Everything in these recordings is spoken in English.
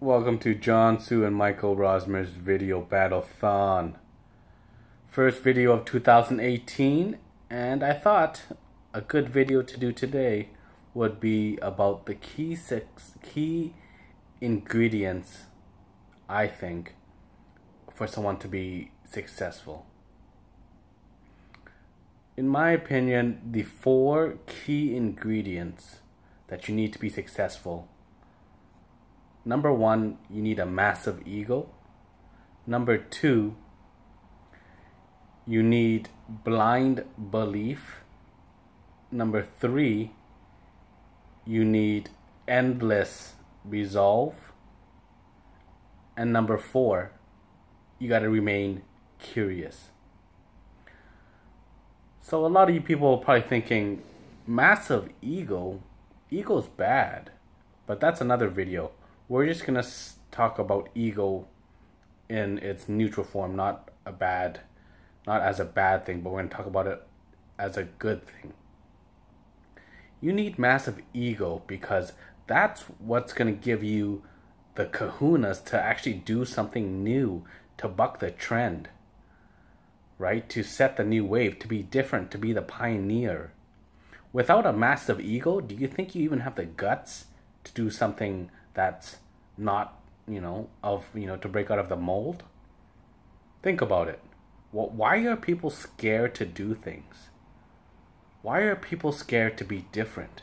Welcome to John Sue and Michael Rosmer's video battle-thon. First video of 2018, and I thought a good video to do today would be about the key ingredients, I think, for someone to be successful. In my opinion, the 4 key ingredients that you need to be successful. Number 1, you need a massive ego. Number 2, you need blind belief. Number 3, you need endless resolve. And number 4, you got to remain curious. So a lot of you people are probably thinking, massive ego? Ego's bad. But that's another video. We're just going to talk about ego in its neutral form, not as a bad thing, but we're going to talk about it as a good thing. You need massive ego because that's what's going to give you the kahunas to actually do something new, to buck the trend, right? To set the new wave, to be different, to be the pioneer. Without a massive ego, do you think you even have the guts to do something that's not, to break out of the mold? Think about it. Why are people scared to do things? Why are people scared to be different?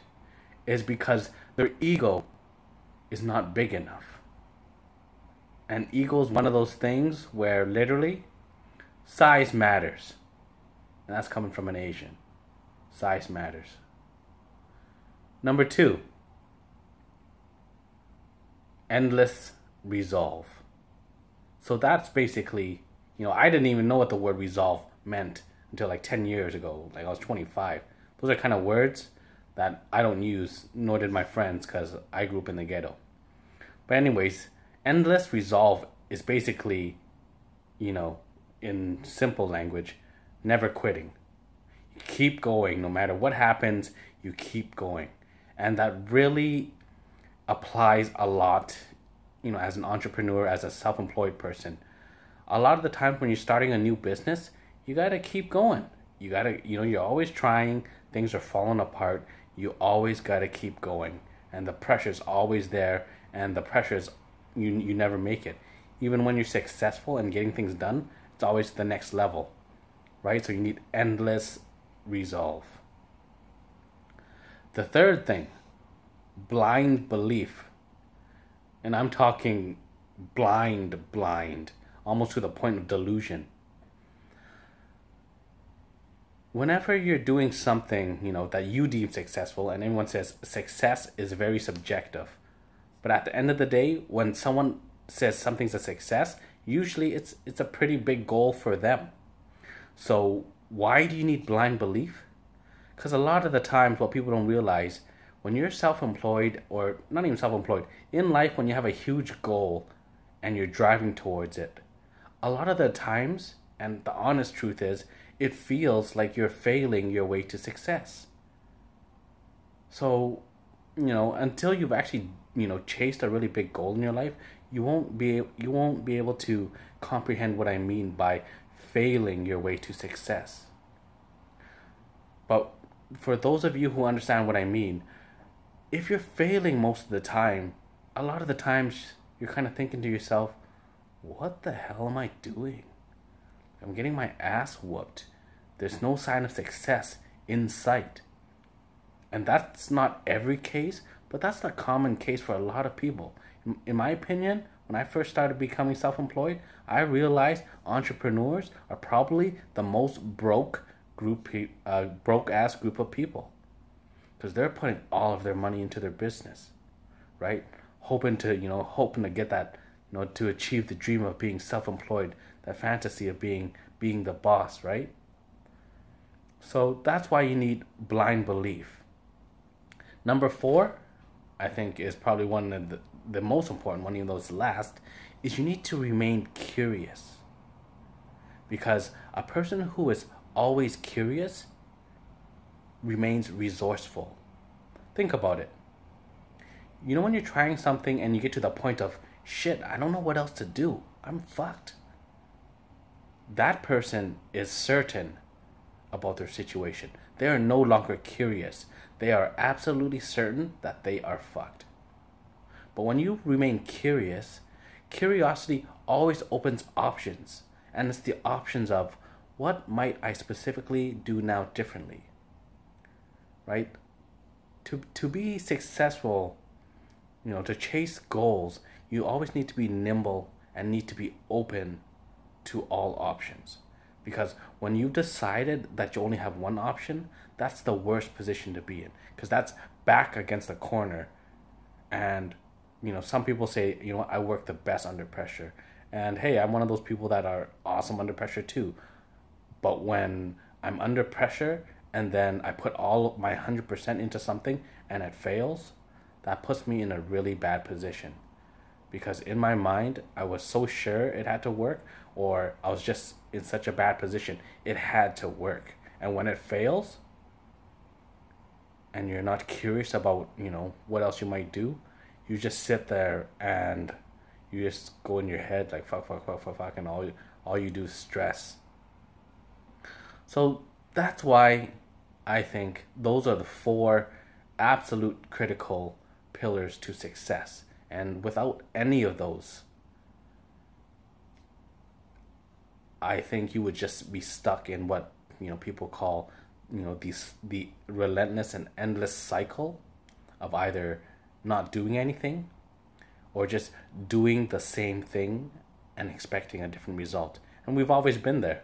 It's because their ego is not big enough. And ego is one of those things where literally size matters. And that's coming from an Asian. Size matters. Number 2, endless resolve. So that's basically, I didn't even know what the word resolve meant until like 10 years ago. Like I was 25. Those are kind of words that I don't use, nor did my friends, because I grew up in the ghetto. But anyways, endless resolve is basically, in simple language, never quitting. You keep going. No matter what happens, you keep going. And that really applies a lot, as an entrepreneur, as a self-employed person. A lot of the times when you're starting a new business, you got to keep going. You got to, you're always trying. Things are falling apart. You always got to keep going. And the pressure's always there. And the pressure's, you never make it. Even when you're successful and getting things done, it's always the next level, right? So you need endless resolve. The third thing, blind belief. And I'm talking blind, almost to the point of delusion. Whenever you're doing something, that you deem successful, and everyone says success is very subjective. But at the end of the day, when someone says something's a success, usually it's a pretty big goal for them. So why do you need blind belief? Because a lot of the times what people don't realize, when you're self-employed, or not even self-employed, in life when you have a huge goal and you're driving towards it, a lot of the times, and the honest truth is, it feels like you're failing your way to success. So, until you've actually, chased a really big goal in your life, you won't be able to comprehend what I mean by failing your way to success. But for those of you who understand what I mean, if you're failing most of the time, a lot of the times you're kind of thinking to yourself, what the hell am I doing? I'm getting my ass whooped. There's no sign of success in sight. And that's not every case, but that's the common case for a lot of people. In my opinion, when I first started becoming self-employed, I realized entrepreneurs are probably the most broke ass group of people, because they're putting all of their money into their business, right? Hoping to get that, to achieve the dream of being self-employed, that fantasy of being the boss, right? So that's why you need blind belief. Number 4, I think, is probably one of the most important one, even though it's last, is you need to remain curious. Because a person who is always curious remains resourceful. Think about it. You know when you're trying something and you get to the point of shit, I don't know what else to do. I'm fucked. That person is certain about their situation. They are no longer curious. They are absolutely certain that they are fucked. But when you remain curious, curiosity always opens options. And it's the options of, what might I specifically do now differently? Right? To be successful, to chase goals, you always need to be nimble and need to be open to all options. Because when you've decided that you only have one option, that's the worst position to be in. Because that's back against the corner. And, some people say, I work the best under pressure. And hey, I'm one of those people that are awesome under pressure too. But when I'm under pressure and then I put all my 100% into something and it fails, that puts me in a really bad position. Because in my mind, I was so sure it had to work, or I was just in such a bad position, it had to work. And when it fails, and you're not curious about, what else you might do, you just sit there and you just go in your head like fuck, and all you do is stress. So that's why I think those are the 4 absolute critical pillars to success. And without any of those, I think you would just be stuck in what people call the relentless and endless cycle of either not doing anything or just doing the same thing and expecting a different result. And we've always been there.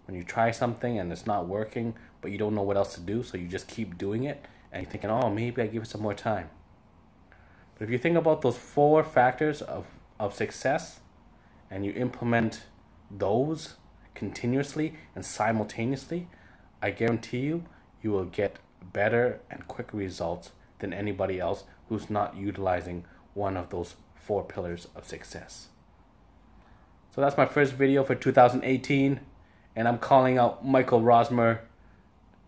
When you try something and it's not working, but you don't know what else to do, so you just keep doing it and you're thinking, oh, maybe I give it some more time. But if you think about those 4 factors of success and you implement those continuously and simultaneously, I guarantee you will get better and quicker results than anybody else who's not utilizing one of those 4 pillars of success. So that's my first video for 2018, and I'm calling out Michael Rosmer.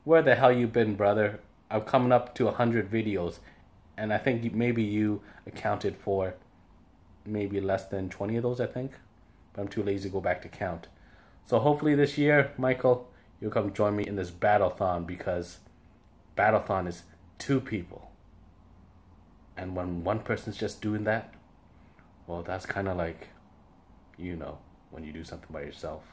Where the hell you been, brother? I'm coming up to 100 videos. And I think maybe you accounted for maybe less than 20 of those, I think. But I'm too lazy to go back to count. So hopefully this year, Michael, you'll come join me in this Battlethon, because Battlethon is 2 people. And when one person's just doing that, well, that's kind of like, when you do something by yourself.